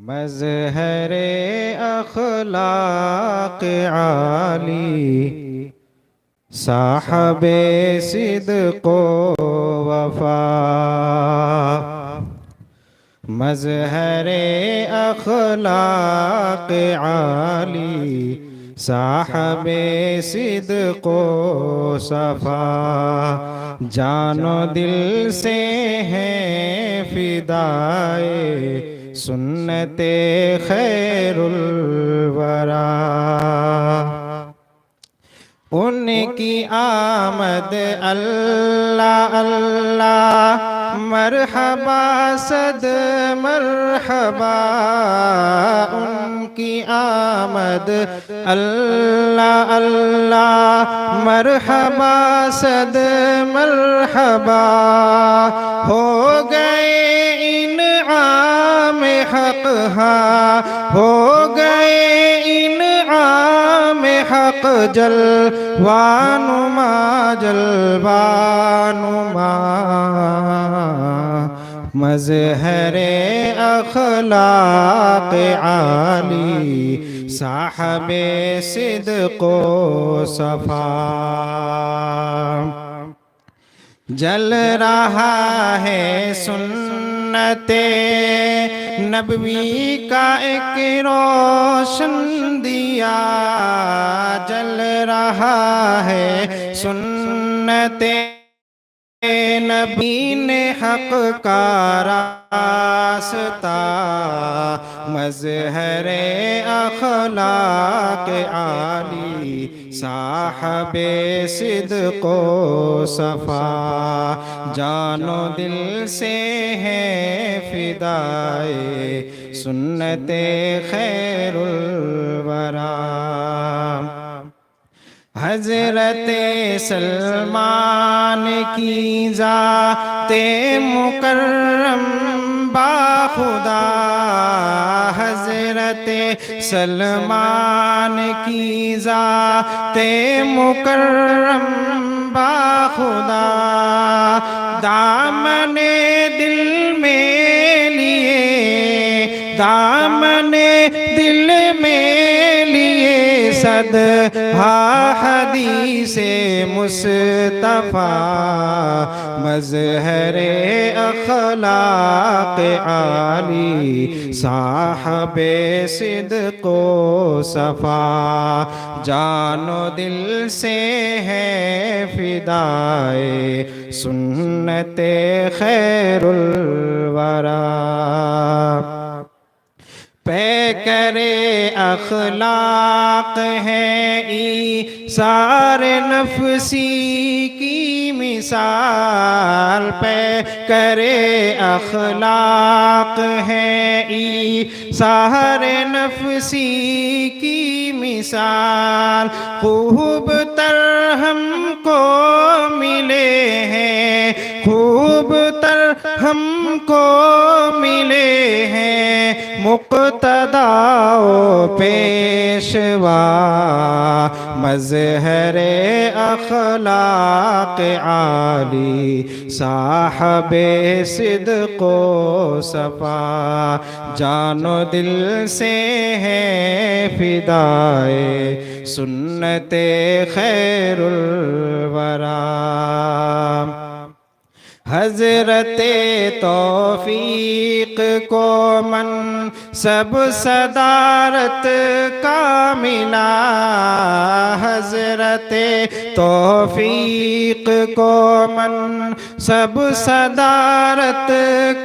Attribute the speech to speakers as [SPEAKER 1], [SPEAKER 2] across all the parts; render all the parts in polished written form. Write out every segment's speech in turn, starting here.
[SPEAKER 1] مظہر اخلاق عالی، صاحب صدق و وفا. مظہر اخلاق عالی، صاحب صدق و صفا. جان و دل سے ہیں فدائے سنت خیر الورا. ان کی آمد اللہ اللہ مرحبا صد مرحبا. ان کی آمد اللہ اللہ مرحبا صد مرحبا. ہو گئے انعام حق ہاں، ہو گئے انعام حق جلوانما جلوانما. مظہر اخلاق عالی، صاحب صدق و صفا. جل رہا ہے سنت نبوی کا ایک روشن دیا. جل رہا ہے سنت نبی نے حق کا راستہ. مظہر اخلاق عالی، صاحب صدق و صفا. جان و دل سے ہیں فدائے سنت خیر الورا. حضرت سلمان کی ذات مکرم باخدا. حضرت سلمان کی ذات مکرم باخدا. دامن دل میں لیے، دامن دل میں لیے صد حدیث مصطفیٰ. مظہر اخلاق عالی، صاحب صدق و صفا. جان و دل سے ہے فدائے سنت خیر الورا. پیکر اخلاق ہے ایثار نفسی کی مثال. پیکر اخلاق ہے ایثار نفسی کی مثال. خوب تر ہم کو ملے ہیں، خوب تر ہم کو ملے ہیں مقتدی و پیشوا. مظہر اخلاق عالی، صاحب صدق و صفا. جان و دل سے ہے فدائے سنت خیر الورا. حضرت توفیق کو منصب صدارت کا ملا. حضرت توفیق کو منصب صدارت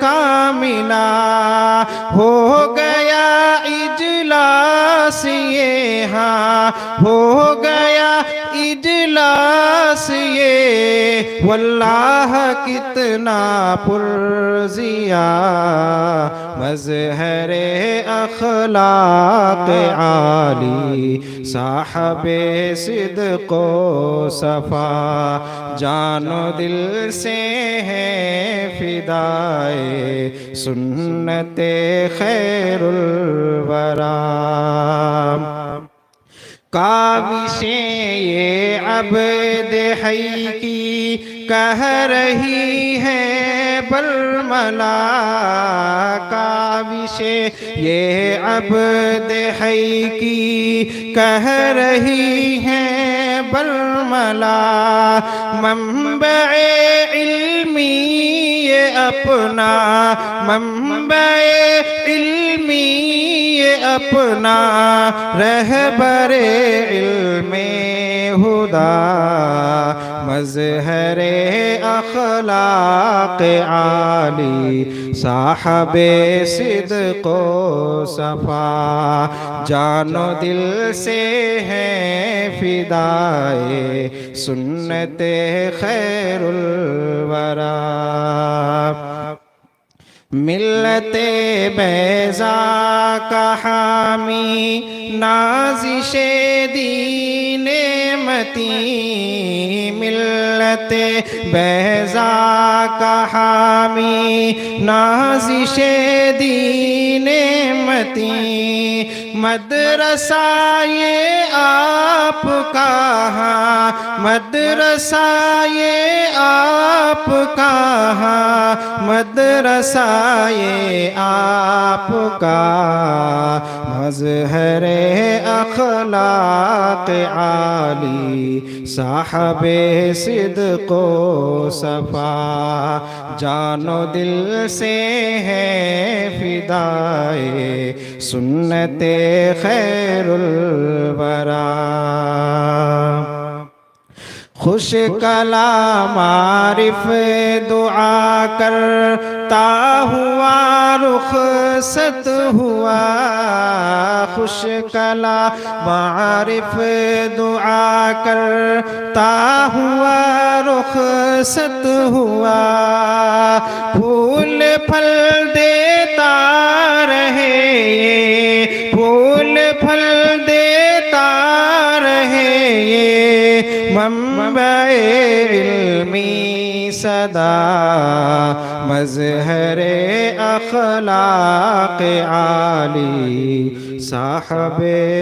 [SPEAKER 1] کا ملا. ہو گیا اجلاس یہ ہاں، ہو گیا اجلاس یہ واللہ کتنا پرزیا. مظہر اخلاق عالی، صاحب صدق و صفا. جان و دل سے ہے فدائے سنت خیر الورا. کاوشیں یہ عبد حی کی کہہ رہی ہے برملا کاوش یہ عبد حی کی کہہ رہی ہے برملا منبع علمی یہ اپنا منبع علمی یہ اپنا رہبر علم ہدا مظہر اخلاق عالی صاحب صدق و صفا جان و دل سے ہیں فدائے سنت خیر الورا ملت بیضا کا حامی نازش دین متی ملت بیضا کا حامی نازش دین متی مدرسہ یہ آپ کا مدرسہ یہ آپ کا مدرسہ یہ آپ کا مظہر اخلاق عالی صاحب صدق و صفا جان و دل سے ہے فدائے سنت خیر الورا خوش کلام عارف دعا کرتا ہوا رخصت ہوا خوش کلام عارف دعا کرتا ہوا رخصت ہوا پھول پھل دیتا رہے پھول پھل دیتا رہے منبع علمی صدا مظہر اخلاق عالی صاحب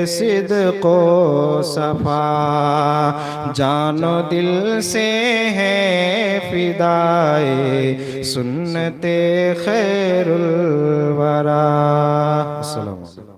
[SPEAKER 1] صدق و صفا جان و دل سے ہے فدائے سنت خیر الورا السلام علیکم